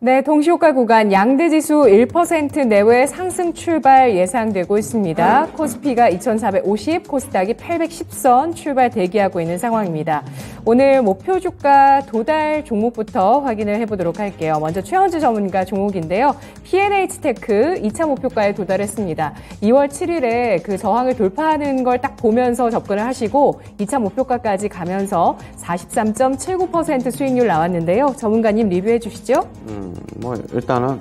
네, 동시효과 구간 양대지수 1% 내외 상승 출발 예상되고 있습니다. 코스피가 2450, 코스닥이 810선 출발 대기하고 있는 상황입니다. 오늘 목표 주가 도달 종목부터 확인을 해보도록 할게요. 먼저 최원주 전문가 종목인데요. P&H테크 2차 목표가에 도달했습니다. 2월 7일에 그 저항을 돌파하는 걸 딱 보면서 접근을 하시고 2차 목표가까지 가면서 43.79% 수익률 나왔는데요. 전문가님 리뷰해 주시죠. 일단은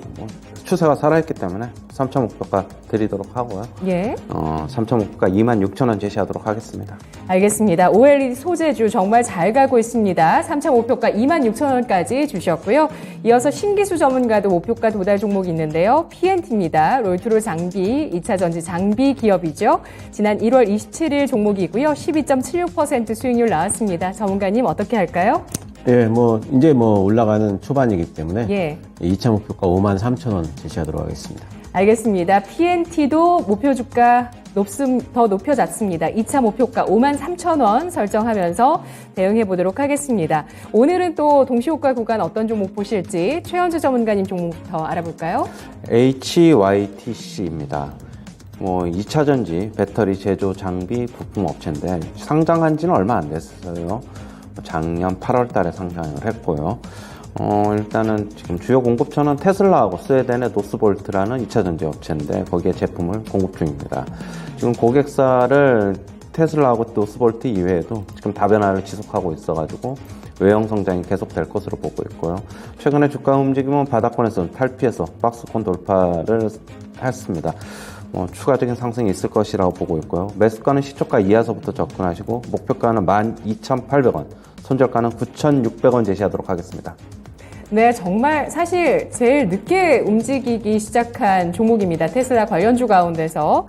추세가 살아있기 때문에 3차 목표가 드리도록 하고요. 예. 3차 목표가 26,000원 제시하도록 하겠습니다. 알겠습니다. OLED 소재주 정말 잘 가고 있습니다. 3차 목표가 26,000원까지 주셨고요. 이어서 신기수 전문가도 목표가 도달 종목이 있는데요. PNT입니다. 롤트롤 장비, 2차 전지 장비 기업이죠. 지난 1월 27일 종목이고요. 12.76% 수익률 나왔습니다. 전문가님 어떻게 할까요? 예, 이제 올라가는 초반이기 때문에 예. 2차 목표가 53,000원 제시하도록 하겠습니다. 알겠습니다. PNT도 목표 주가 더 높여졌습니다. 2차 목표가 53,000원 설정하면서 대응해 보도록 하겠습니다. 오늘은 또 동시효과 구간 어떤 종목 보실지 최현주 전문가님 종목부터 알아볼까요? HYTC입니다. 2차 전지 배터리 제조 장비 부품 업체인데 상장한 지는 얼마 안 됐어요. 작년 8월 달에 상장을 했고요. 일단은 지금 주요 공급처는 테슬라하고 스웨덴의 노스볼트라는 2차 전지 업체인데 거기에 제품을 공급 중입니다. 지금 고객사를 테슬라하고 노스볼트 이외에도 지금 다변화를 지속하고 있어가지고 외형 성장이 계속될 것으로 보고 있고요. 최근에 주가 움직임은 바닥권에서 탈피해서 박스권 돌파를 했습니다. 추가적인 상승이 있을 것이라고 보고 있고요. 매수가는 시초가 이하서부터 접근하시고 목표가는 12,800원, 손절가는 9,600원 제시하도록 하겠습니다. 네, 정말 사실 제일 늦게 움직이기 시작한 종목입니다. 테슬라 관련주 가운데서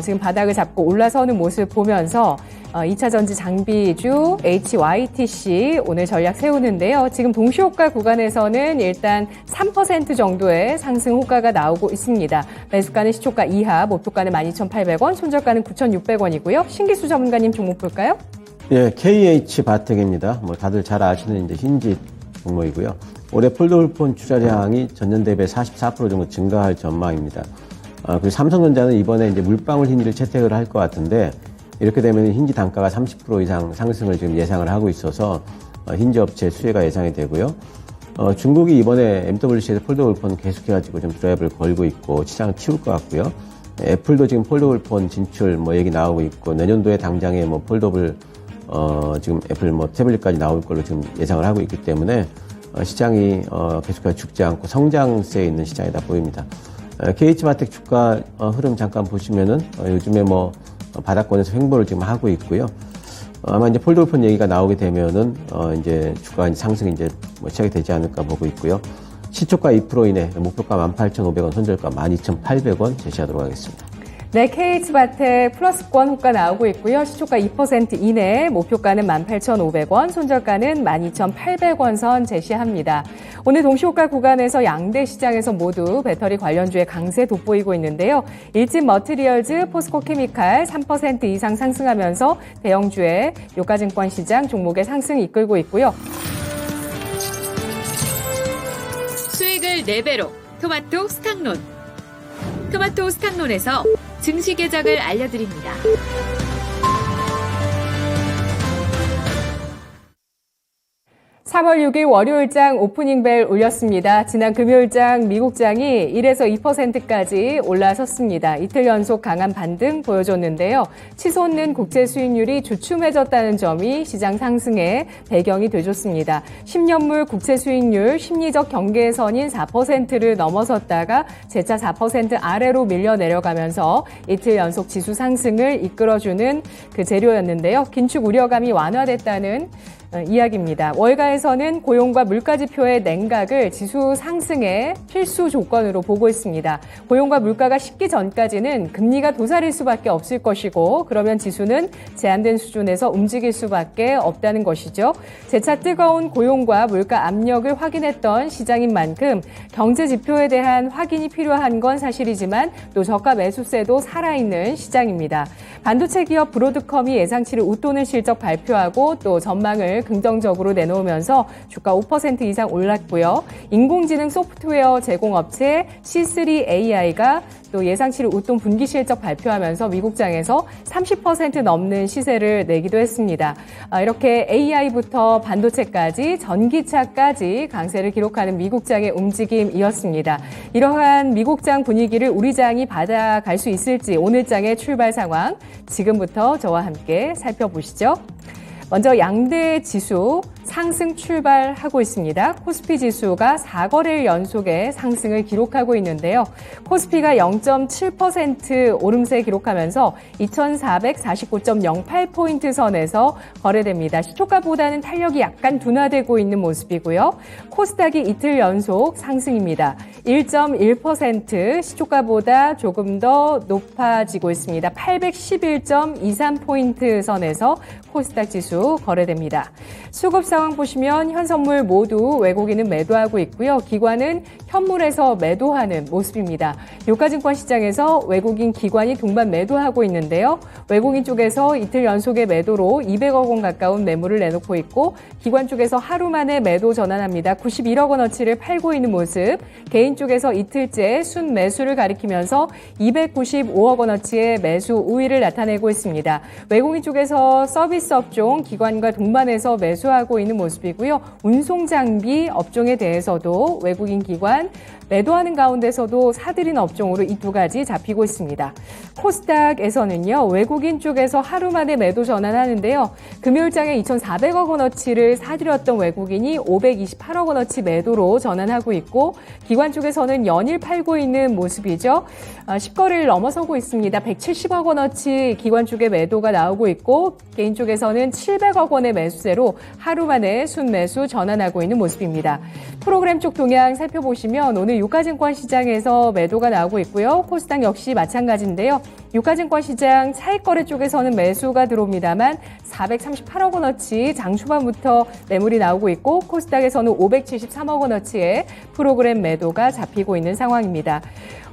지금 바닥을 잡고 올라서는 모습 보면서 2차 전지 장비주 HYTC 오늘 전략 세우는데요. 지금 동시효과 구간에서는 일단 3% 정도의 상승 호가가 나오고 있습니다. 매수가는 시초가 이하, 목표가는 12,800원, 손절가는 9,600원이고요. 신기수 전문가님 종목 볼까요? 예, KH바텍입니다. 다들 잘 아시는 이제 힌지 종목이고요. 올해 폴더블폰 투자량이 전년 대비 44% 정도 증가할 전망입니다. 그리고 삼성전자는 이번에 이제 물방울 힌지를 채택을 할 것 같은데 이렇게 되면 힌지 단가가 30% 이상 상승을 지금 예상을 하고 있어서 힌지 업체 수혜가 예상이 되고요. 중국이 이번에 MWC에서 폴더블폰 계속해가지고 좀 드라이브를 걸고 있고 시장을 키울 것 같고요. 애플도 지금 폴더블폰 진출 얘기 나오고 있고 내년도에 당장에 폴더블 지금 애플 태블릿까지 나올 걸로 지금 예상을 하고 있기 때문에 시장이 계속해서 죽지 않고 성장세에 있는 시장이다 보입니다. KH바텍 주가 흐름 잠깐 보시면은 요즘에 바닥권에서 횡보를 지금 하고 있고요. 아마 이제 폴더블폰 얘기가 나오게 되면은 이제 주가 상승이 이제 시작이 되지 않을까 보고 있고요. 시초가 2% 이내 목표가 18,500원, 손절가 12,800원 제시하도록 하겠습니다. 네, KH바텍 플러스권 호가 나오고 있고요. 시초가 2% 이내, 목표가는 18,500원, 손절가는 12,800원 선 제시합니다. 오늘 동시효과 구간에서 양대 시장에서 모두 배터리 관련주의 강세 돋보이고 있는데요. 일진 머티리얼즈, 포스코 케미칼 3% 이상 상승하면서 대형주의 유가증권 시장 종목의 상승 이끌고 있고요. 수익을 4배로 토마토 스탁론. 토마토 스탁론에서 증시 계작을 알려드립니다. 3월 6일 월요일장 오프닝벨 울렸습니다. 지난 금요일장 미국장이 1에서 2%까지 올라섰습니다. 이틀 연속 강한 반등 보여줬는데요. 치솟는 국채 수익률이 주춤해졌다는 점이 시장 상승의 배경이 돼줬습니다. 10년물 국채 수익률 심리적 경계선인 4%를 넘어섰다가 재차 4% 아래로 밀려 내려가면서 이틀 연속 지수 상승을 이끌어주는 그 재료였는데요. 긴축 우려감이 완화됐다는 이야기입니다. 월가에서는 고용과 물가지표의 냉각을 지수 상승의 필수 조건으로 보고 있습니다. 고용과 물가가 식기 전까지는 금리가 도사릴 수밖에 없을 것이고 그러면 지수는 제한된 수준에서 움직일 수밖에 없다는 것이죠. 재차 뜨거운 고용과 물가 압력을 확인했던 시장인 만큼 경제 지표에 대한 확인이 필요한 건 사실이지만 또 저가 매수세도 살아있는 시장입니다. 반도체 기업 브로드컴이 예상치를 웃도는 실적 발표하고 또 전망을 시그널 긍정적으로 내놓으면서 주가 5% 이상 올랐고요. 인공지능 소프트웨어 제공업체 C3AI가 또 예상치를 웃돈 분기 실적 발표하면서 미국장에서 30% 넘는 시세를 내기도 했습니다. 이렇게 AI부터 반도체까지 전기차까지 강세를 기록하는 미국장의 움직임이었습니다. 이러한 미국장 분위기를 우리 장이 받아갈 수 있을지 오늘 장의 출발 상황 지금부터 저와 함께 살펴보시죠. 먼저 양대 지수 상승 출발하고 있습니다. 코스피 지수가 4거래일 연속의 상승을 기록하고 있는데요. 코스피가 0.7% 오름세 기록하면서 2449.08포인트 선에서 거래됩니다. 시초가보다는 탄력이 약간 둔화되고 있는 모습이고요. 코스닥이 이틀 연속 상승입니다. 1.1% 시초가보다 조금 더 높아지고 있습니다. 811.23포인트 선에서 코스닥 지수 거래됩니다. 수급 상황 보시면 현선물 모두 외국인은 매도하고 있고요. 기관은 현물에서 매도하는 모습입니다. 유가증권 시장에서 외국인 기관이 동반 매도하고 있는데요. 외국인 쪽에서 이틀 연속의 매도로 200억 원 가까운 매물을 내놓고 있고 기관 쪽에서 하루 만에 매도 전환합니다. 91억 원어치를 팔고 있는 모습. 개인 쪽에서 이틀째 순 매수를 가리키면서 295억 원어치의 매수 우위를 나타내고 있습니다. 외국인 쪽에서 서비스 업종 기관과 동반해서 매수하고 있는 모습이고요. 운송장비 업종에 대해서도 외국인 기관 매도하는 가운데서도 사들인 업종으로 이 두 가지 잡히고 있습니다. 코스닥에서는요. 외국인 쪽에서 하루 만에 매도 전환하는데요. 금요일장에 2,400억 원어치를 사들였던 외국인이 528억 원어치 매도로 전환하고 있고 기관 쪽에서는 연일 팔고 있는 모습이죠. 10거래를 넘어서고 있습니다. 170억 원어치 기관 쪽에 매도가 나오고 있고 개인 쪽에서는 700억 원의 매수세로 하루 만에 순매수 전환하고 있는 모습입니다. 프로그램 쪽 동향 살펴보시면 오늘 유가증권 시장에서 매도가 나오고 있고요. 코스닥 역시 마찬가지인데요. 유가증권 시장 차익거래 쪽에서는 매수가 들어옵니다만 438억 원어치 장 초반부터 매물이 나오고 있고 코스닥에서는 573억 원어치의 프로그램 매도가 잡히고 있는 상황입니다.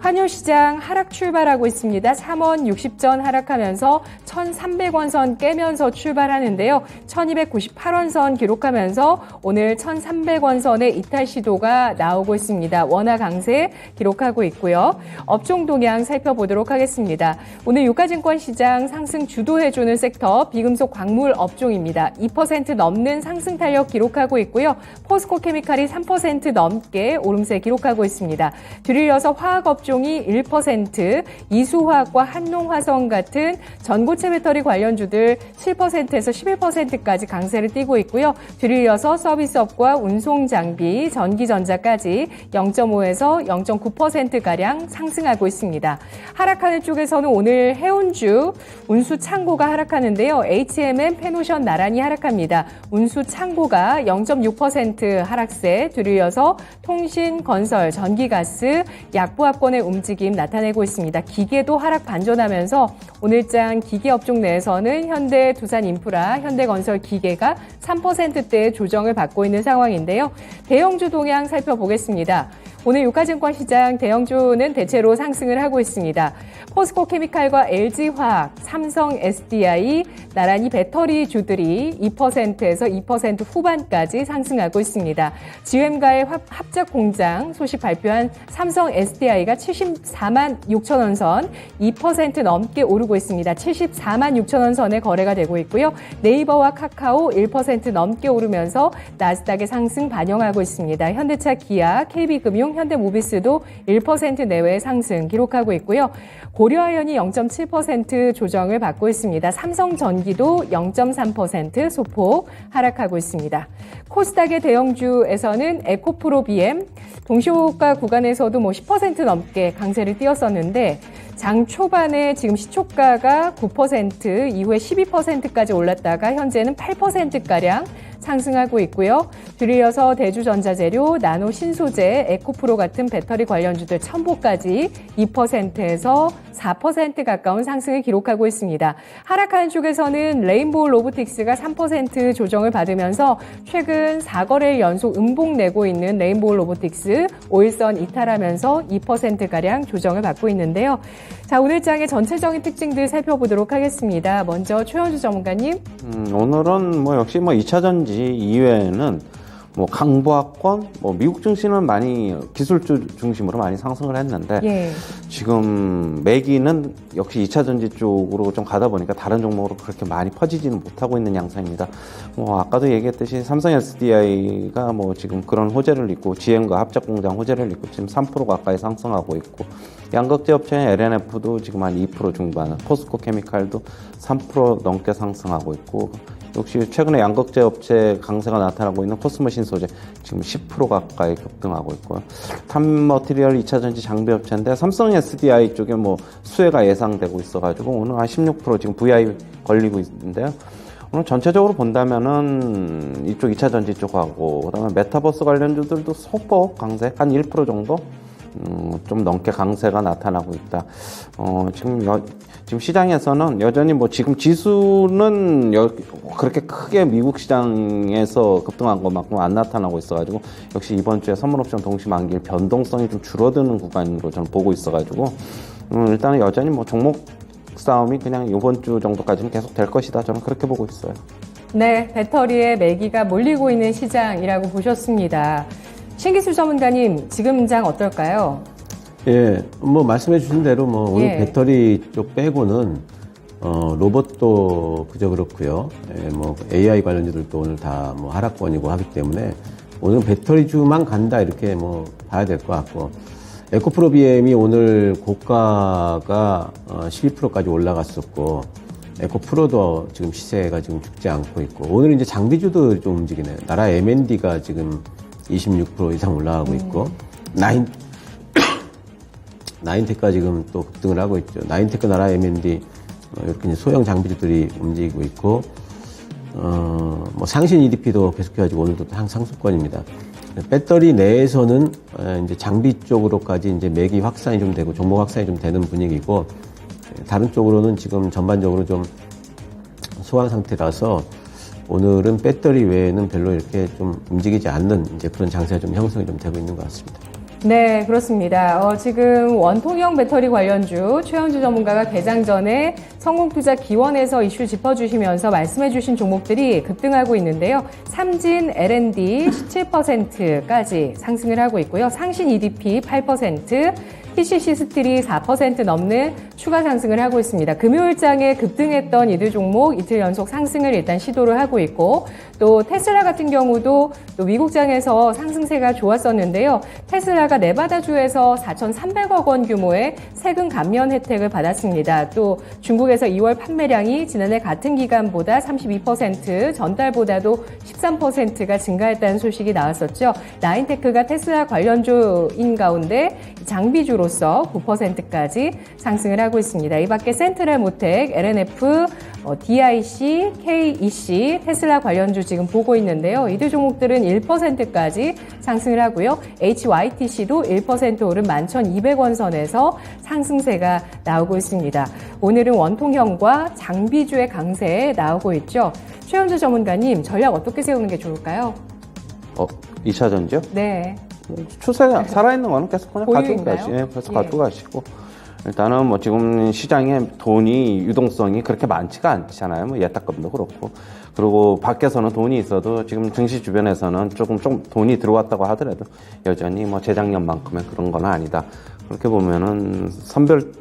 환율시장 하락 출발하고 있습니다. 3원 60전 하락하면서 1,300원 선 깨면서 출발하는데요. 1,298원 선 기록하면서 오늘 1,300원 선의 이탈 시도가 나오고 있습니다. 원화 강세 기록하고 있고요. 업종 동향 살펴보도록 하겠습니다. 오늘 유가증권 시장 상승 주도해주는 섹터 비금속 광물 업종입니다. 2% 넘는 상승 탄력 기록하고 있고요. 포스코 케미칼이 3% 넘게 오름세 기록하고 있습니다. 뒤를 이어서 화학 업종이 1%, 이수화학과 한농화성 같은 전고체 배터리 관련주들 7%에서 11%까지 강세를 띠고 있고요. 뒤를 이어서 서비스업과 운송장비, 전기전자까지 0.5에서 0.9%가량 상승하고 있습니다. 하락하는 쪽에서는 오늘 해운주, 운수창고가 하락하는데요. HMM, 페노션 나란히 하락합니다. 운수창고가 0.6% 하락세, 뒤를 이어서 통신, 건설, 전기가스, 약부합권의 움직임 나타내고 있습니다. 기계도 하락 반전하면서 오늘장 기계업종 내에서는 현대, 두산인프라, 현대건설 기계가 3%대의 조정을 받고 있는 상황인데요. 대형주 동향 살펴보겠습니다. 오늘 유가증권 시장 대형주는 대체로 상승을 하고 있습니다. 포스코 케미칼과 LG화학, 삼성 SDI, 나란히 배터리 주들이 2%에서 2% 후반까지 상승하고 있습니다. GM과의 합작 공장 소식 발표한 삼성 SDI가 74만 6천 원 선 2% 넘게 오르고 있습니다. 74만 6천 원 선에 거래가 되고 있고요. 네이버와 카카오 1% 넘게 오르면서 나스닥의 상승 반영하고 있습니다. 현대차, 기아, KB금융, 현대모비스도 1% 내외의 상승 기록하고 있고요. 고려아연이 0.7% 조정을 받고 있습니다. 삼성전기도 0.3% 소폭 하락하고 있습니다. 코스닥의 대형주에서는 에코프로 BM, 동시호가 구간에서도 10% 넘게 강세를 띄었었는데 장 초반에 지금 시초가가 9% 이후에 12%까지 올랐다가 현재는 8%가량 상승하고 있고요. 뒤를 이어서 대주전자재료, 나노신소재, 에코프로 같은 배터리 관련주들 첨보까지 2%에서 4% 가까운 상승을 기록하고 있습니다. 하락하는 쪽에서는 레인보우 로보틱스가 3% 조정을 받으면서 최근 4거래일 연속 음봉 내고 있는 레인보우 로보틱스 5일선 이탈하면서 2%가량 조정을 받고 있는데요. 자, 오늘 장의 전체적인 특징들 살펴보도록 하겠습니다. 먼저 최현주 전문가님. 오늘은 역시 2차 전지 2차전지 이외에는 뭐 강보합권, 뭐 미국 증시는 많이 기술주 중심으로 많이 상승을 했는데 예. 지금 매기는 역시 2차전지 쪽으로 좀 가다 보니까 다른 종목으로 그렇게 많이 퍼지지는 못하고 있는 양상입니다. 뭐 아까도 얘기했듯이 삼성 SDI가 뭐 지금 그런 호재를 입고 GM과 합작공장 호재를 입고 지금 3% 가까이 상승하고 있고 양극재 업체인 LNF도 지금 한 2% 중반, 포스코 케미칼도 3% 넘게 상승하고 있고 역시 최근에 양극재 업체 강세가 나타나고 있는 코스모 신소재 지금 10% 가까이 급등하고 있고요. 탑머티리얼 2차전지 장비 업체인데 삼성 SDI 쪽에 뭐 수혜가 예상되고 있어가지고 오늘 한 16% 지금 VI 걸리고 있는데요. 오늘 전체적으로 본다면은 이쪽 2차전지 쪽하고 그다음에 메타버스 관련주들도 소폭 강세 한 1% 정도 좀 넘게 강세가 나타나고 있다. 지금 시장에서는 여전히 뭐 지금 지수는 그렇게 크게 미국 시장에서 급등한 것만큼 안 나타나고 있어가지고 역시 이번 주에 선물옵션 동시만기일 변동성이 좀 줄어드는 구간으로 저는 보고 있어가지고 일단은 여전히 뭐 종목 싸움이 그냥 이번 주 정도까지는 계속 될 것이다. 저는 그렇게 보고 있어요. 네, 배터리에 매기가 몰리고 있는 시장이라고 보셨습니다. 신기술 전문가님, 지금 장 어떨까요? 예, 뭐 말씀해 주신 대로 뭐 오늘 예. 배터리 쪽 빼고는 로봇도 그저 그렇고요. 예, 뭐 AI 관련주들도 오늘 다 뭐 하락권이고 하기 때문에 오늘 배터리주만 간다 이렇게 뭐 봐야 될 것 같고 에코프로 BM이 오늘 고가가 12%까지 올라갔었고 에코프로도 지금 시세가 지금 죽지 않고 있고 오늘 이제 장비주도 좀 움직이네요. 나라 M&D가 지금 26% 이상 올라가고 있고 나인테크가 지금 또 급등을 하고 있죠. 나인테크 나라 M&D 이렇게 이제 소형 장비주들이 움직이고 있고 뭐 상신 EDP도 계속해가지고 오늘도 상승권입니다. 배터리 내에서는 이제 장비 쪽으로까지 이제 매기 확산이 좀 되고 종목 확산이 좀 되는 분위기고 다른 쪽으로는 지금 전반적으로 좀 소강 상태라서 오늘은 배터리 외에는 별로 이렇게 좀 움직이지 않는 이제 그런 장세가 좀 형성이 좀 되고 있는 것 같습니다. 네, 그렇습니다. 지금 원통형 배터리 관련주 최현주 전문가가 개장 전에 성공투자 기원에서 이슈 짚어주시면서 말씀해주신 종목들이 급등하고 있는데요. 삼진 L&D 17%까지 상승을 하고 있고요. 상신 EDP 8%, PCC 스틸이 4% 넘는 추가 상승을 하고 있습니다. 금요일장에 급등했던 이들 종목 이틀 연속 상승을 일단 시도를 하고 있고 또 테슬라 같은 경우도 또 미국장에서 상승세가 좋았었는데요. 테슬라가 네바다주에서 4,300억 원 규모의 세금 감면 혜택을 받았습니다. 또 중국에서 2월 판매량이 지난해 같은 기간보다 32%, 전달보다도 13%가 증가했다는 소식이 나왔었죠. 나인테크가 테슬라 관련주인 가운데 장비주로서 9%까지 상승을 하고 있습니다. 이 밖에 센트럴모텍, LNF, DIC, KEC, 테슬라 관련주 지금 보고 있는데요. 이들 종목들은 1%까지 상승을 하고요. HYTC도 1% 오른 11,200원 선에서 상승세가 나오고 있습니다. 오늘은 원통형과 장비주의 강세에 나오고 있죠. 최현주 전문가님, 전략 어떻게 세우는 게 좋을까요? 2차전지요? 네. 추세가 살아있는 거는 계속 그냥 가지고 보유인가요? 가시고, 계속 예. 가지고 가시고. 일단은 뭐 지금 시장에 돈이 유동성이 그렇게 많지가 않잖아요. 뭐 예탁금도 그렇고. 그리고 밖에서는 돈이 있어도 지금 증시 주변에서는 조금 돈이 들어왔다고 하더라도 여전히 뭐 재작년만큼의 그런 건 아니다. 그렇게 보면은 선별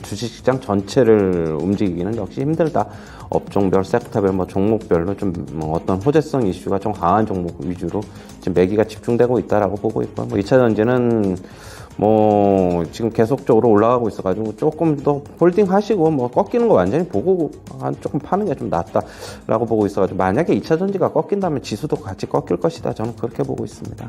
주식시장 전체를 움직이기는 역시 힘들다. 업종별, 섹터별, 뭐 종목별로 좀 어떤 호재성 이슈가 좀 강한 종목 위주로 지금 매기가 집중되고 있다라고 보고 있고, 뭐 2차 전지는 뭐 지금 계속적으로 올라가고 있어가지고 조금 더 홀딩 하시고 뭐 꺾이는 거 완전히 보고 조금 파는 게 좀 낫다라고 보고 있어가지고 만약에 2차 전지가 꺾인다면 지수도 같이 꺾일 것이다. 저는 그렇게 보고 있습니다.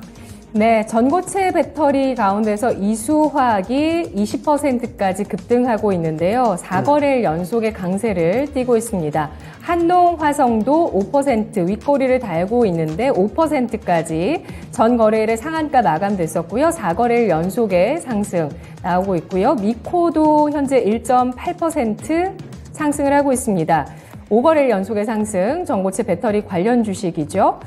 네, 전고체 배터리 가운데서 이수화학이 20%까지 급등하고 있는데요. 4거래일 연속의 강세를 띠고 있습니다. 한농화성도 5% 윗꼬리를 달고 있는데 5%까지 전 거래일에 상한가 마감됐었고요. 4거래일 연속의 상승 나오고 있고요. 미코도 현재 1.8% 상승을 하고 있습니다. 5거래일 연속의 상승, 전고체 배터리 관련 주식이죠.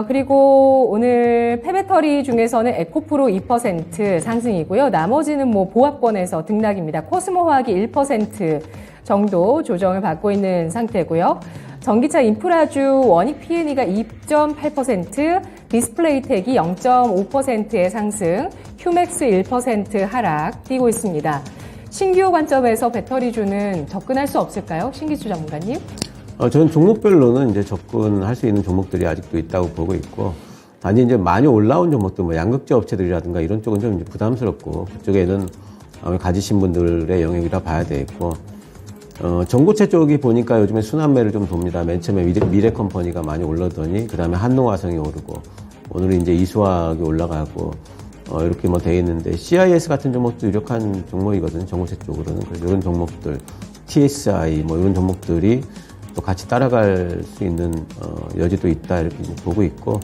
그리고 오늘 폐배터리 중에서는 에코프로 2% 상승이고요. 나머지는 뭐 보합권에서 등락입니다. 코스모화학이 1% 정도 조정을 받고 있는 상태고요. 전기차 인프라주 원익 P&E가 2.8%, 디스플레이텍이 0.5%의 상승, 휴맥스 1% 하락 띄고 있습니다. 신규 관점에서 배터리주는 접근할 수 없을까요? 신기수 전문가님? 저는 종목별로는 이제 접근할 수 있는 종목들이 아직도 있다고 보고 있고, 단지 이제 많이 올라온 종목들, 뭐 양극재 업체들이라든가 이런 쪽은 좀 이제 부담스럽고, 그쪽에는 가지신 분들의 영역이라 봐야 되겠고, 전고체 쪽이 보니까 요즘에 순환매를 좀 돕니다. 맨 처음에 미래컴퍼니가 많이 올라더니, 그 다음에 한농화성이 오르고, 오늘은 이제 이수화학이 올라가고, 이렇게 뭐 돼 있는데, CIS 같은 종목도 유력한 종목이거든요. 전고체 쪽으로는. 그래서 이런 종목들, TSI, 뭐 이런 종목들이 또 같이 따라갈 수 있는, 여지도 있다. 이렇게 보고 있고,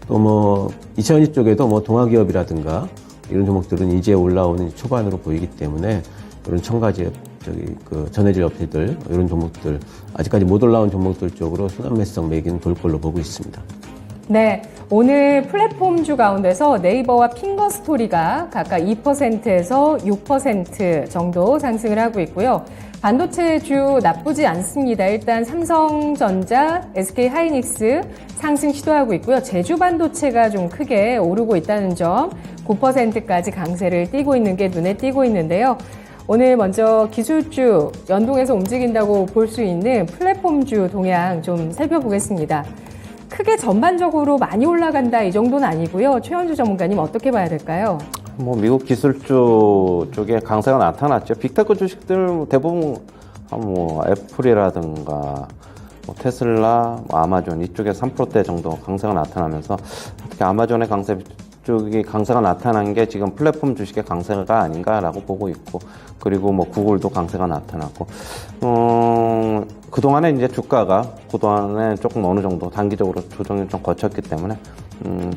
또 뭐, 2020 쪽에도 뭐 동화기업이라든가, 이런 종목들은 이제 올라오는 초반으로 보이기 때문에, 이런 첨가지업, 전해질 업체들, 이런 종목들, 아직까지 못 올라온 종목들 쪽으로 순환매성 매기는 돌 걸로 보고 있습니다. 네, 오늘 플랫폼주 가운데서 네이버와 핑거스토리가 각각 2%에서 6% 정도 상승을 하고 있고요. 반도체주 나쁘지 않습니다. 일단 삼성전자, SK하이닉스 상승 시도하고 있고요. 제주반도체가 좀 크게 오르고 있다는 점, 9%까지 강세를 띠고 있는 게 눈에 띄고 있는데요. 오늘 먼저 기술주 연동해서 움직인다고 볼 수 있는 플랫폼주 동향 좀 살펴보겠습니다. 크게 전반적으로 많이 올라간다 이 정도는 아니고요. 최현주 전문가님 어떻게 봐야 될까요? 뭐 미국 기술주 쪽에 강세가 나타났죠. 빅테크 주식들 대부분 뭐 애플이라든가 뭐 테슬라, 뭐 아마존 이쪽에 3%대 정도 강세가 나타나면서 특히 아마존의 쪽이 강세가 나타난 게 지금 플랫폼 주식의 강세가 아닌가라고 보고 있고, 그리고 뭐 구글도 강세가 나타났고, 그동안에 이제 주가가 그동안에 조금 어느 정도 단기적으로 조정이 좀 거쳤기 때문에,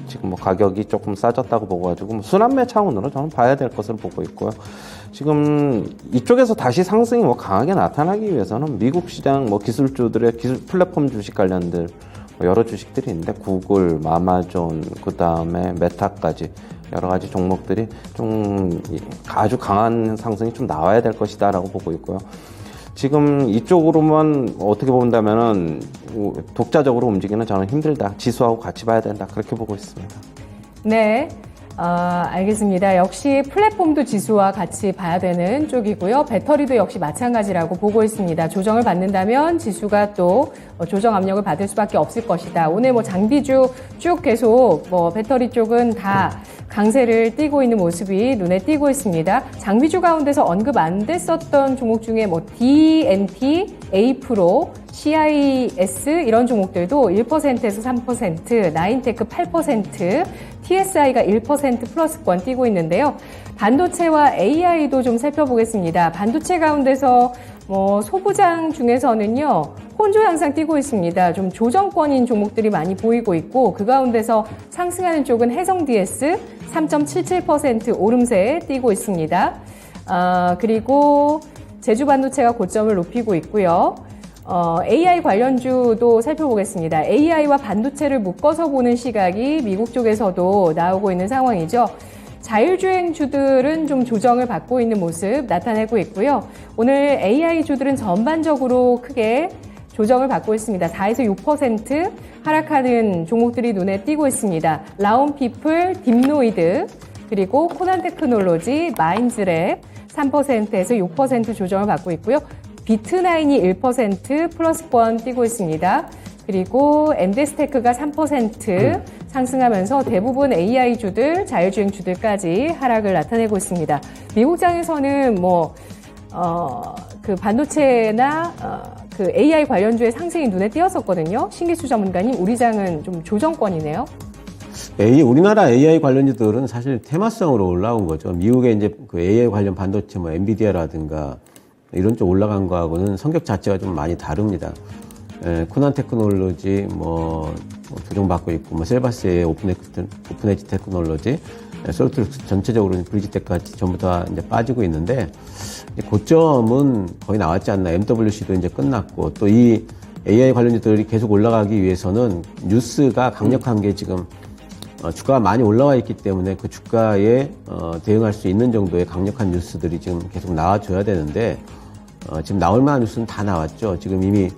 지금 뭐 가격이 조금 싸졌다고 보고가지고, 뭐 순환매 차원으로 저는 봐야 될 것을 보고 있고요. 지금 이쪽에서 다시 상승이 뭐 강하게 나타나기 위해서는 미국 시장 뭐 기술주들의 플랫폼 주식 관련들 여러 주식들이 있는데 구글, 아마존, 그 다음에 메타까지 여러 가지 종목들이 좀 아주 강한 상승이 좀 나와야 될 것이다라고 보고 있고요. 지금 이쪽으로만 어떻게 본다면은 독자적으로 움직이는 저는 힘들다. 지수하고 같이 봐야 된다. 그렇게 보고 있습니다. 네. 알겠습니다. 역시 플랫폼도 지수와 같이 봐야 되는 쪽이고요. 배터리도 역시 마찬가지라고 보고 있습니다. 조정을 받는다면 지수가 또 조정 압력을 받을 수밖에 없을 것이다. 오늘 뭐 장비주 쭉 계속 뭐 배터리 쪽은 다 강세를 띠고 있는 모습이 눈에 띄고 있습니다. 장비주 가운데서 언급 안 됐었던 종목 중에 뭐 DNP, A-프로, CIS 이런 종목들도 1%에서 3%, 나인테크 8%, TSI가 1% 플러스권 띄고 있는데요. 반도체와 AI도 좀 살펴보겠습니다. 반도체 가운데서 뭐 소부장 중에서는요, 혼조 양상 띄고 있습니다. 좀 조정권인 종목들이 많이 보이고 있고, 그 가운데서 상승하는 쪽은 해성 DS 3.77% 오름세 띄고 있습니다. 그리고 제주반도체가 고점을 높이고 있고요. AI 관련주도 살펴보겠습니다. AI와 반도체를 묶어서 보는 시각이 미국 쪽에서도 나오고 있는 상황이죠. 자율주행주들은 좀 조정을 받고 있는 모습 나타내고 있고요. 오늘 AI주들은 전반적으로 크게 조정을 받고 있습니다. 4에서 6% 하락하는 종목들이 눈에 띄고 있습니다. 라온피플, 딥노이드, 그리고 코난테크놀로지, 마인즈랩 3%에서 6% 조정을 받고 있고요. 비트나인이 1% 플러스권 띄고 있습니다. 그리고 엠데스테크가 3% 상승하면서 대부분 AI주들, 자율주행주들까지 하락을 나타내고 있습니다. 미국장에서는 그 반도체나 그 AI 관련주의 상승이 눈에 띄었었거든요. 신기수 전문가님, 우리 장은 좀 조정권이네요. 우리나라 AI 관련주들은 사실 테마성으로 올라온 거죠. 미국의 이제 그 AI 관련 반도체, 뭐 엔비디아라든가 이런 쪽 올라간 거하고는 성격 자체가 좀 많이 다릅니다. 코난 테크놀로지 조정받고 있고, 셀바스의 오픈에지 테크놀로지, 솔트룩스 전체적으로 브리지텍까지 전부 다 이제 빠지고 있는데, 고점은 거의 나왔지 않나. MWC도 이제 끝났고, 또 이 AI 관련주들이 계속 올라가기 위해서는 뉴스가 강력한 게 지금 주가가 많이 올라와 있기 때문에 그 주가에 대응할 수 있는 정도의 강력한 뉴스들이 지금 계속 나와줘야 되는데, 지금 나올 만한 뉴스는 다 나왔죠. 지금 이미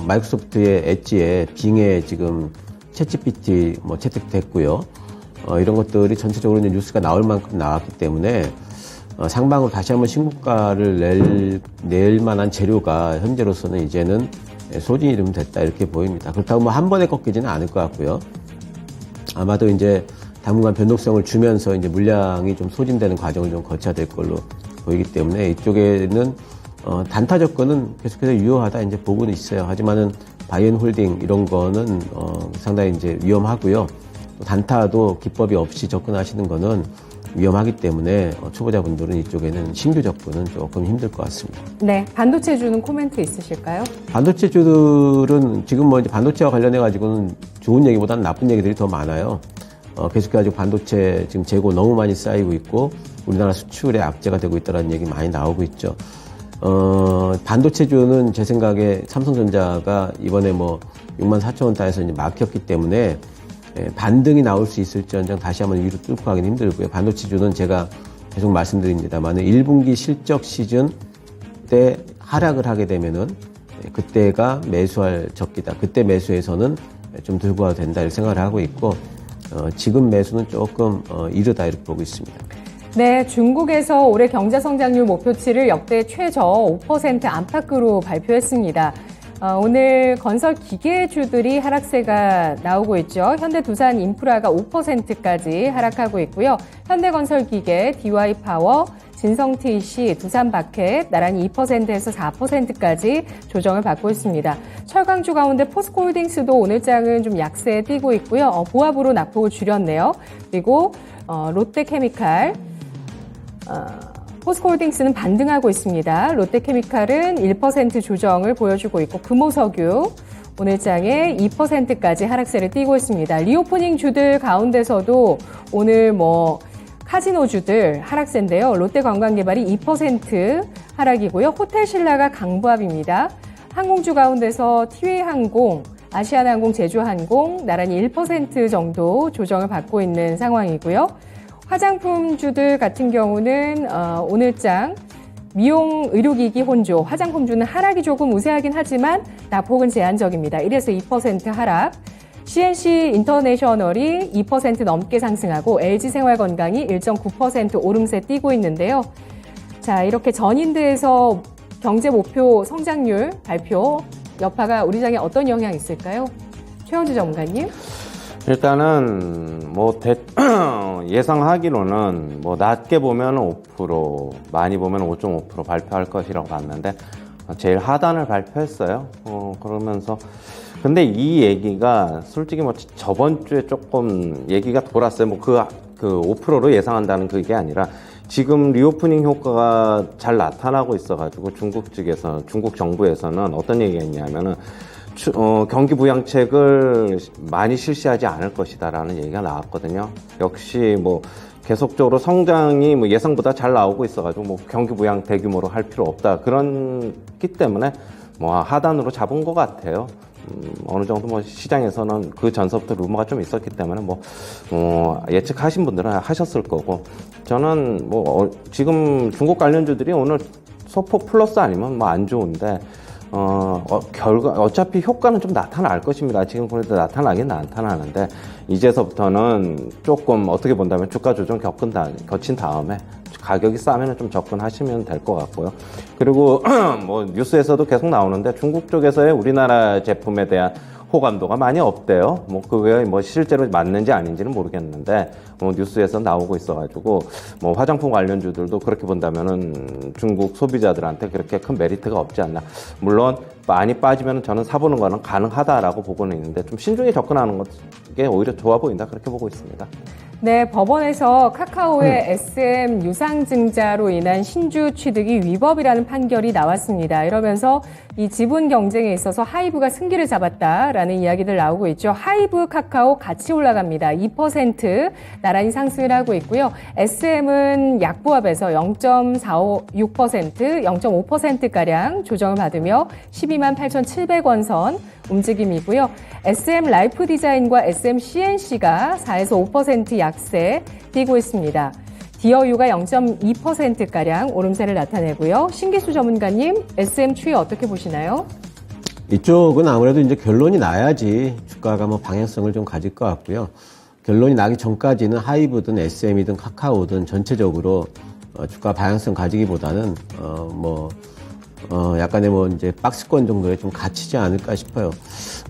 마이크로소프트의 엣지에 빙에 지금 챗GPT 채택됐고요. 이런 것들이 전체적으로 이제 뉴스가 나올 만큼 나왔기 때문에 상방으로 다시 한번 신고가를 낼 만한 재료가 현재로서는 이제는 소진이 좀 됐다 이렇게 보입니다. 그렇다고 한 번에 꺾이지는 않을 것 같고요. 아마도 이제 당분간 변동성을 주면서 이제 물량이 좀 소진되는 과정을 좀 거쳐야 될 걸로 보이기 때문에 이쪽에는 단타 접근은 계속해서 유효하다 이제 보고는 있어요. 하지만은 바이앤홀딩 이런 거는 상당히 이제 위험하고요. 단타도 기법이 없이 접근하시는 거는 위험하기 때문에 초보자분들은 이쪽에는 신규 접근은 조금 힘들 것 같습니다. 네, 반도체주는 코멘트 있으실까요? 반도체주들은 지금 이제 반도체와 관련해 가지고는 좋은 얘기보다는 나쁜 얘기들이 더 많아요. 계속해서 반도체 지금 재고 너무 많이 쌓이고 있고 우리나라 수출에 악재가 되고 있다는 얘기 많이 나오고 있죠. 반도체주는 제 생각에 삼성전자가 이번에 64,000원 단에서 이제 막혔기 때문에 반등이 나올 수 있을지언정 다시 한번 위로 뚫고 가기는 힘들고요. 반도체주는 제가 계속 말씀드립니다만 1분기 실적 시즌 때 하락을 하게 되면은 그때가 매수할 적기다. 그때 매수해서는 좀 들고 와도 된다 이렇게 생각을 하고 있고 지금 매수는 조금 이르다 이렇게 보고 있습니다. 네, 중국에서 올해 경제성장률 목표치를 역대 최저 5% 안팎으로 발표했습니다. 오늘 건설 기계주들이 하락세가 나오고 있죠. 현대두산인프라가 5%까지 하락하고 있고요. 현대건설기계, DY파워, 진성TC, 두산바켓 나란히 2%에서 4%까지 조정을 받고 있습니다. 철강주 가운데 포스코홀딩스도 오늘장은 좀 약세에 뛰고 있고요. 보합으로 낙폭을 줄였네요. 그리고 롯데케미칼, 포스코홀딩스는 반등하고 있습니다. 롯데케미칼은 1% 조정을 보여주고 있고 금호석유 오늘장에 2%까지 하락세를 띠고 있습니다. 리오프닝 주들 가운데서도 오늘 카지노주들 하락세인데요. 롯데관광개발이 2% 하락이고요. 호텔신라가 강보합입니다. 항공주 가운데서 티웨이항공, 아시아나항공, 제주항공 나란히 1% 정도 조정을 받고 있는 상황이고요. 화장품주들 같은 경우는 오늘장 미용 의료기기 혼조, 화장품주는 하락이 조금 우세하긴 하지만 낙폭은 제한적입니다. 1에서 2% 하락. CNC 인터내셔널이 2% 넘게 상승하고 LG생활건강이 1.9% 오름세 띄고 있는데요. 자, 이렇게 전인대에서 경제 목표 성장률 발표 여파가 우리 장에 어떤 영향이 있을까요? 최영주 전문가님. 일단은 예상하기로는 낮게 보면 5%, 많이 보면 5.5% 발표할 것이라고 봤는데 제일 하단을 발표했어요. 그러면서 근데 이 얘기가 솔직히 저번 주에 조금 얘기가 돌았어요. 그 5%로 예상한다는 그게 아니라 지금 리오프닝 효과가 잘 나타나고 있어가지고 중국 정부에서는 어떤 얘기가 있냐면은 경기 부양책을 많이 실시하지 않을 것이다라는 얘기가 나왔거든요. 역시 계속적으로 성장이 예상보다 잘 나오고 있어가지고 경기 부양 대규모로 할 필요 없다. 그렇기 때문에 하단으로 잡은 것 같아요. 어느 정도 시장에서는 그 전서부터 루머가 좀 있었기 때문에 예측하신 분들은 하셨을 거고 저는 지금 중국 관련주들이 오늘 소폭 플러스 아니면 안 좋은데 어차피 효과는 좀 나타날 것입니다. 지금 그래도 나타나긴 나타나는데, 이제서부터는 조금 어떻게 본다면 주가 조정 거친 다음에 가격이 싸면 좀 접근하시면 될 것 같고요. 그리고 뉴스에서도 계속 나오는데 중국 쪽에서의 우리나라 제품에 대한 호감도가 많이 없대요. 그게 실제로 맞는지 아닌지는 모르겠는데, 뉴스에서 나오고 있어가지고, 화장품 관련주들도 그렇게 본다면은 중국 소비자들한테 그렇게 큰 메리트가 없지 않나. 물론, 많이 빠지면 저는 사보는 거는 가능하다라고 보고는 있는데, 좀 신중히 접근하는 게 오히려 좋아 보인다. 그렇게 보고 있습니다. 네, 법원에서 카카오의 SM 유상증자로 인한 신주 취득이 위법이라는 판결이 나왔습니다. 이러면서 이 지분 경쟁에 있어서 하이브가 승기를 잡았다라는 이야기들 나오고 있죠. 하이브 카카오 같이 올라갑니다. 2% 나란히 상승을 하고 있고요. SM은 약보합에서 0.46%, 0.5%가량 조정을 받으며 128,700원 선 움직임이고요. SM 라이프 디자인과 SM CNC가 4에서 5% 약세 띄고 있습니다. 디어유가 0.2%가량 오름세를 나타내고요. 신기수 전문가님, SM 추이 어떻게 보시나요? 이쪽은 아무래도 이제 결론이 나야지 주가가 뭐 방향성을 좀 가질 것 같고요. 결론이 나기 전까지는 하이브든 SM이든 카카오든 전체적으로 주가 방향성 가지기보다는 약간의 뭐 이제 박스권 정도에 좀 갇히지 않을까 싶어요.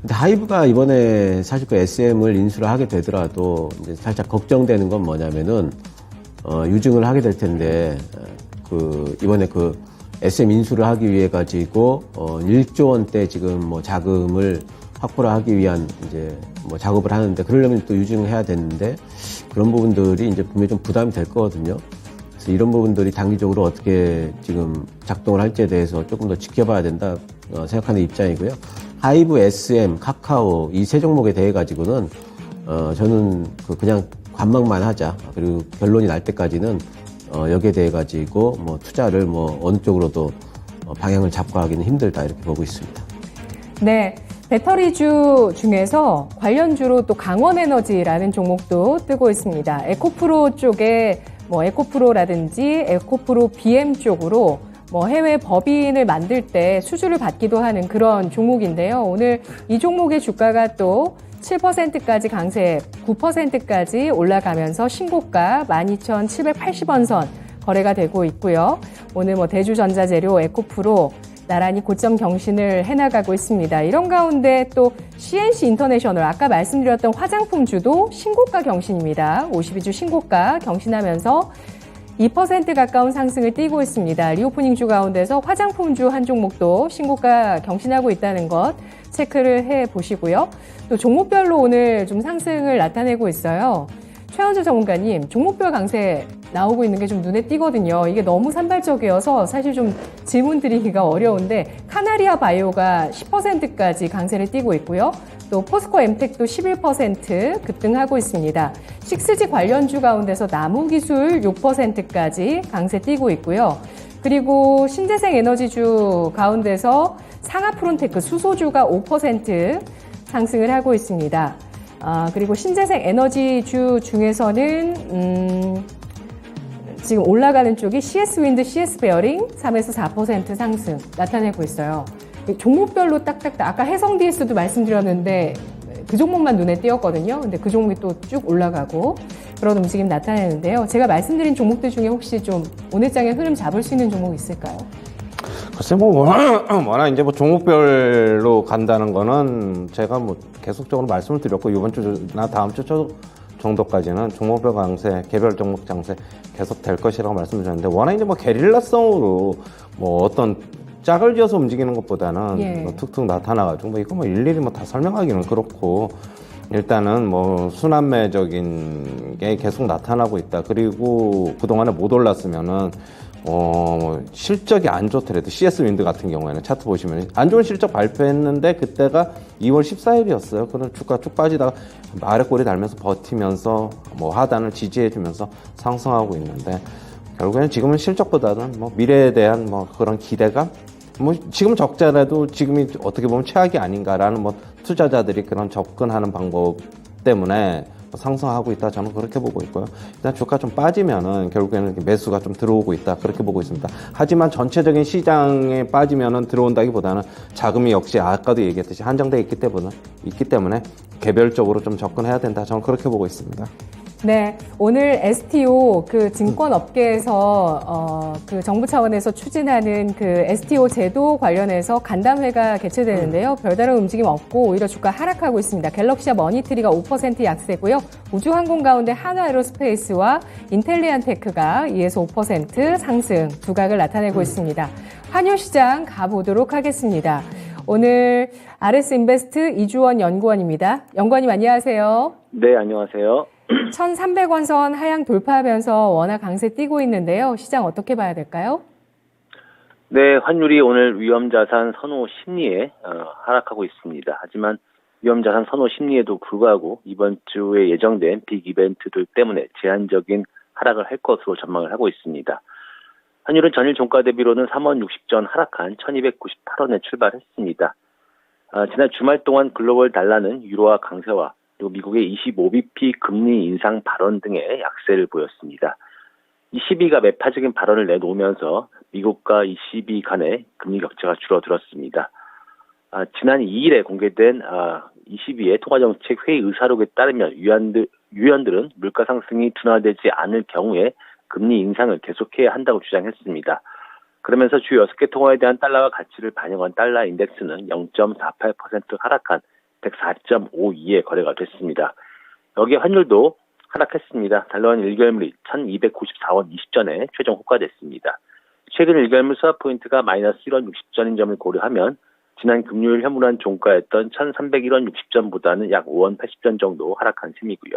근데 하이브가 이번에 사실 그 SM을 인수를 하게 되더라도 이제 살짝 걱정되는 건 뭐냐면은 유증을 하게 될 텐데 이번에 SM 인수를 하기 위해 가지고 1조 원대 지금 뭐 자금을 확보를 하기 위한 이제 뭐 작업을 하는데, 그러려면 또 유증을 해야 되는데 그런 부분들이 이제 분명히 좀 부담이 될 거거든요. 그래서 이런 부분들이 단기적으로 어떻게 지금 작동을 할지에 대해서 조금 더 지켜봐야 된다 생각하는 입장이고요. 하이브, SM, 카카오 이 세 종목에 대해 가지고는 저는 그냥 관망만 하자, 그리고 결론이 날 때까지는 여기에 대해 가지고 뭐 투자를 뭐 어느 쪽으로도 방향을 잡고 하기는 힘들다, 이렇게 보고 있습니다. 네. 배터리주 중에서 관련주로 또 강원에너지라는 종목도 뜨고 있습니다. 에코프로 쪽에 뭐 에코프로라든지 에코프로 BM 쪽으로 뭐 해외 법인을 만들 때 수주를 받기도 하는 그런 종목인데요. 오늘 이 종목의 주가가 또 7%까지 강세, 9%까지 올라가면서 신고가 12,780원 선 거래가 되고 있고요. 오늘 뭐 대주전자재료, 에코프로 나란히 고점 경신을 해나가고 있습니다. 이런 가운데 또 CNC 인터내셔널, 아까 말씀드렸던 화장품주도 신고가 경신입니다. 52주 신고가 경신하면서 2% 가까운 상승을 띠고 있습니다. 리오프닝주 가운데서 화장품주 한 종목도 신고가 경신하고 있다는 것 체크를 해보시고요. 또 종목별로 오늘 좀 상승을 나타내고 있어요. 최현주 전문가님, 종목별 강세 나오고 있는 게 좀 눈에 띄거든요. 이게 너무 산발적이어서 사실 좀 질문 드리기가 어려운데, 카나리아 바이오가 10%까지 강세를 띠고 있고요. 또 포스코 엠텍도 11% 급등하고 있습니다. 식스지 관련주 가운데서 나무기술 6%까지 강세 띠고 있고요. 그리고 신재생 에너지주 가운데서 상하프론테크 수소주가 5% 상승을 하고 있습니다. 그리고 신재생 에너지주 중에서는 지금 올라가는 쪽이 CS 윈드, CS 베어링 3에서 4% 상승 나타내고 있어요. 종목별로 딱딱딱, 아까 해성 DS도 말씀드렸는데 그 종목만 눈에 띄었거든요. 근데 그 종목이 또 쭉 올라가고 그런 움직임 나타내는데요. 제가 말씀드린 종목들 중에 혹시 좀 오늘 장의 흐름 잡을 수 있는 종목 있을까요? 글쎄 워낙 이제 뭐 종목별로 간다는 거는 제가 뭐 계속적으로 말씀을 드렸고, 이번 주나 다음 주 정도까지는 종목별 강세, 개별 종목 장세 계속 될 것이라고 말씀을 드렸는데, 워낙 이제 뭐 게릴라성으로 뭐 어떤 짝을 지어서 움직이는 것보다는 뭐 툭툭 나타나가지고 뭐 이거 뭐 일일이 뭐 다 설명하기는 그렇고, 일단은 뭐 순환매적인 게 계속 나타나고 있다. 그리고 그동안에 못 올랐으면은 실적이 안 좋더라도 CS 윈드 같은 경우에는 차트 보시면 안 좋은 실적 발표했는데 그때가 2월 14일이었어요. 그래서 주가 쭉 빠지다가 아래 꼬리 달면서 버티면서 뭐 하단을 지지해주면서 상승하고 있는데, 결국에는 지금은 실적보다는 뭐 미래에 대한 뭐 그런 기대감, 뭐 지금 적자라도 지금이 어떻게 보면 최악이 아닌가라는 뭐 투자자들이 그런 접근하는 방법 때문에 상승하고 있다, 저는 그렇게 보고 있고요. 일단 주가 좀 빠지면은 결국에는 매수가 좀 들어오고 있다, 그렇게 보고 있습니다. 하지만 전체적인 시장에 빠지면은 들어온다기보다는 자금이 역시 아까도 얘기했듯이 한정되어 있기 때문에 개별적으로 좀 접근해야 된다, 저는 그렇게 보고 있습니다. 네, 오늘 STO 그 증권업계에서 그 정부 차원에서 추진하는 그 STO 제도 관련해서 간담회가 개최되는데요. 별다른 움직임 없고 오히려 주가 하락하고 있습니다. 갤럭시와 머니트리가 5% 약세고요. 우주항공 가운데 한화에로스페이스와 인텔리안테크가 2에서 5% 상승 두각을 나타내고 있습니다. 환율시장 가보도록 하겠습니다. 오늘 RS인베스트 이주원 연구원입니다. 연구원님 안녕하세요. 네, 안녕하세요. 1,300원 선 하향 돌파하면서 워낙 강세 띄고 있는데요. 시장 어떻게 봐야 될까요? 네, 환율이 오늘 위험자산 선호 심리에 하락하고 있습니다. 하지만 위험자산 선호 심리에도 불구하고 이번 주에 예정된 빅 이벤트들 때문에 제한적인 하락을 할 것으로 전망을 하고 있습니다. 환율은 전일 종가 대비로는 3원 60전 하락한 1,298원에 출발했습니다. 지난 주말 동안 글로벌 달러는 유로화 강세와 그리고 미국의 25bp 금리 인상 발언 등의 약세를 보였습니다. ECB가 매파적인 발언을 내놓으면서 미국과 ECB 간의 금리 격차가 줄어들었습니다. 지난 2일에 공개된 22회 통화정책 회의 의사록에 따르면 위원들은 물가 상승이 둔화되지 않을 경우에 금리 인상을 계속해야 한다고 주장했습니다. 그러면서 주요 6개 통화에 대한 달러와 가치를 반영한 달러 인덱스는 0.48% 하락한 104.52에 거래가 됐습니다. 여기에 환율도 하락했습니다. 달러원 1개월물이 1294원 20전에 최종 호가됐습니다. 최근 1개월물 스왑 포인트가 마이너스 1원 60전인 점을 고려하면 지난 금요일 현물환 종가였던 1301원 60전보다는 약 5원 80전 정도 하락한 셈이고요.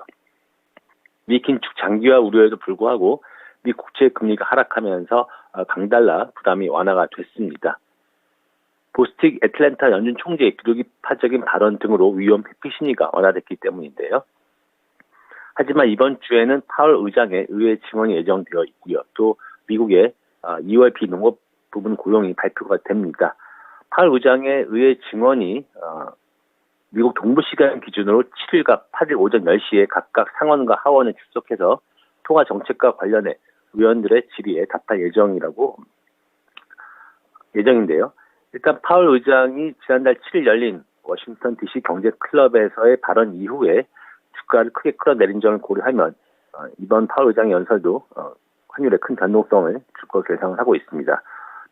미 긴축 장기화 우려에도 불구하고 미 국채 금리가 하락하면서 강달러 부담이 완화가 됐습니다. 보스틱 애틀랜타 연준 총재의 비둘기파적인 발언 등으로 위험 회피 심리가 완화됐기 때문인데요. 하지만 이번 주에는 파월 의장의 의회 증언이 예정되어 있고요. 또 미국의 2월 비농업 부분 고용이 발표가 됩니다. 파월 의장의 의회 증언이 미국 동부 시간 기준으로 7일과 8일 오전 10시에 각각 상원과 하원에 출석해서 통화 정책과 관련해 의원들의 질의에 답할 예정인데요. 일단 파월 의장이 지난달 7일 열린 워싱턴 DC 경제 클럽에서의 발언 이후에 주가를 크게 끌어내린 점을 고려하면 이번 파월 의장의 연설도 환율에 큰 변동성을 줄 것으로 예상을 하고 있습니다.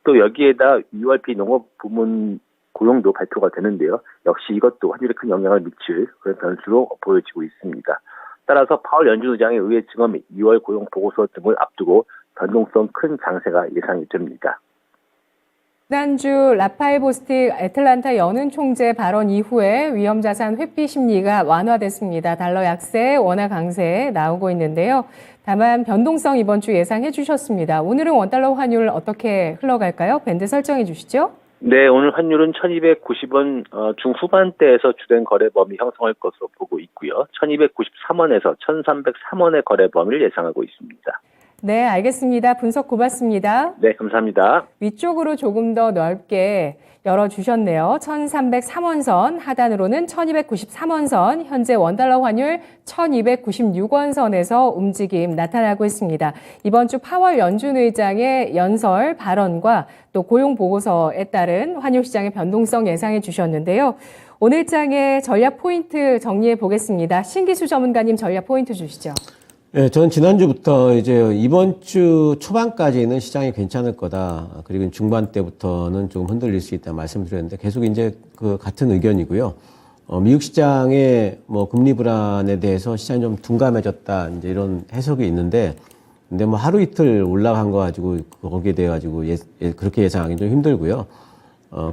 또 여기에다 2월 비농업 부문 고용도 발표가 되는데요. 역시 이것도 환율에 큰 영향을 미칠 그런 변수로 보여지고 있습니다. 따라서 파월 연준 의장의 의회 증언 및 2월 고용 보고서 등을 앞두고 변동성 큰 장세가 예상이 됩니다. 지난주 라파엘 보스틱 애틀란타 연은 총재 발언 이후에 위험자산 회피 심리가 완화됐습니다. 달러 약세, 원화 강세 나오고 있는데요. 다만 변동성 이번 주 예상해 주셨습니다. 오늘은 원달러 환율 어떻게 흘러갈까요? 밴드 설정해 주시죠. 네, 오늘 환율은 1290원 중후반대에서 주된 거래 범위 형성할 것으로 보고 있고요. 1293원에서 1303원의 거래 범위를 예상하고 있습니다. 네, 알겠습니다. 분석 고맙습니다. 네, 감사합니다. 위쪽으로 조금 더 넓게 열어주셨네요. 1303원선, 하단으로는 1293원선, 현재 원달러 환율 1296원선에서 움직임 나타나고 있습니다. 이번 주 파월 연준 의장의 연설 발언과 또 고용 보고서에 따른 환율 시장의 변동성 예상해 주셨는데요. 오늘 장의 전략 포인트 정리해 보겠습니다. 신기수 전문가님 전략 포인트 주시죠. 네, 저는 지난주부터 이제 이번 주 초반까지는 시장이 괜찮을 거다. 그리고 중반 때부터는 좀 흔들릴 수 있다 말씀드렸는데 계속 이제 그 같은 의견이고요. 미국 시장의 뭐 금리 불안에 대해서 시장이 좀 둔감해졌다. 이제 이런 해석이 있는데 근데 뭐 하루 이틀 올라간 거 가지고 거기에 대해 가지고 그렇게 예상하기 좀 힘들고요.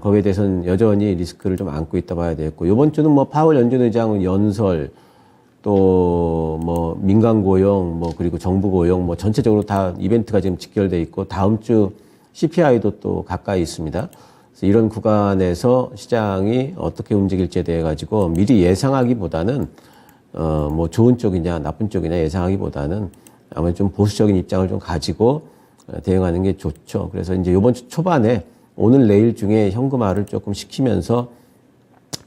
거기에 대해서는 여전히 리스크를 좀 안고 있다 봐야 되겠고 이번 주는 뭐 파월 연준 의장은 연설 또 뭐 민간 고용 뭐 그리고 정부 고용 뭐 전체적으로 다 이벤트가 지금 직결돼 있고 다음 주 CPI도 또 가까이 있습니다. 그래서 이런 구간에서 시장이 어떻게 움직일지에 대해 가지고 미리 예상하기보다는 뭐 좋은 쪽이냐 나쁜 쪽이냐 예상하기보다는 아무래도 좀 보수적인 입장을 좀 가지고 대응하는 게 좋죠. 그래서 이제 이번 주 초반에 오늘 내일 중에 현금화를 조금 시키면서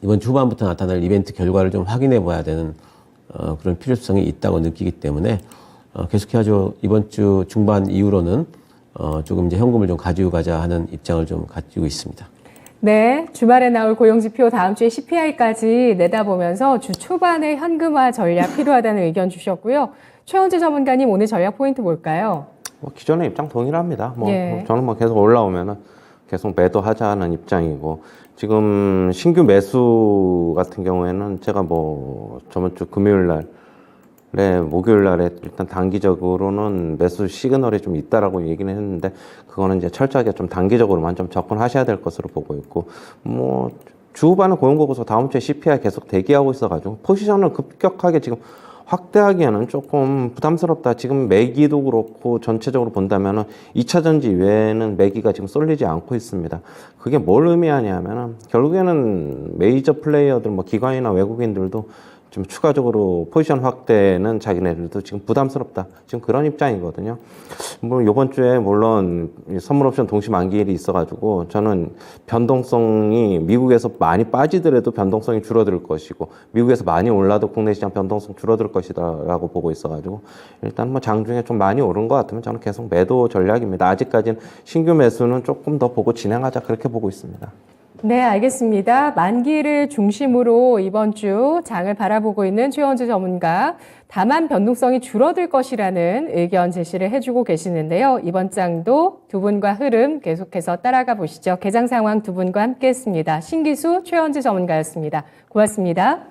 이번 주 후반부터 나타날 이벤트 결과를 좀 확인해 봐야 되는 그런 필요성이 있다고 느끼기 때문에 계속해서 이번 주 중반 이후로는 조금 이제 현금을 좀 가지고 가자 하는 입장을 좀 가지고 있습니다. 네, 주말에 나올 고용지표 다음 주에 CPI까지 내다보면서 주 초반에 현금화 전략 필요하다는 의견 주셨고요. 최원재 전문가님 오늘 전략 포인트 뭘까요? 기존의 입장 동일합니다. 예. 저는 뭐 계속 올라오면은 계속 매도하자는 입장이고 지금 신규 매수 같은 경우에는 제가 뭐 저번 주 금요일 날에 목요일 날에 일단 단기적으로는 매수 시그널이 좀 있다라고 얘기는 했는데 그거는 이제 철저하게 좀 단기적으로만 좀 접근하셔야 될 것으로 보고 있고 뭐 주후반은 고용보고서 다음 주에 CPI 계속 대기하고 있어가지고 포지션을 급격하게 지금 확대하기에는 조금 부담스럽다. 지금 매기도 그렇고 전체적으로 본다면은 2차 전지 외에는 매기가 지금 쏠리지 않고 있습니다. 그게 뭘 의미하냐면은 결국에는 메이저 플레이어들 뭐 기관이나 외국인들도 좀 추가적으로 포지션 확대는 자기네들도 지금 부담스럽다. 지금 그런 입장이거든요. 뭐 이번 주에 물론 선물 옵션 동시 만기일이 있어가지고 저는 변동성이 미국에서 많이 빠지더라도 변동성이 줄어들 것이고 미국에서 많이 올라도 국내 시장 변동성 줄어들 것이다라고 보고 있어가지고 일단 뭐 장중에 좀 많이 오른 것 같으면 저는 계속 매도 전략입니다. 아직까지는 신규 매수는 조금 더 보고 진행하자 그렇게 보고 있습니다. 네, 알겠습니다. 만기를 중심으로 이번 주 장을 바라보고 있는 최원주 전문가. 다만 변동성이 줄어들 것이라는 의견 제시를 해주고 계시는데요. 이번 장도 두 분과 흐름 계속해서 따라가 보시죠. 개장 상황 두 분과 함께했습니다. 신기수, 최원주 전문가였습니다. 고맙습니다.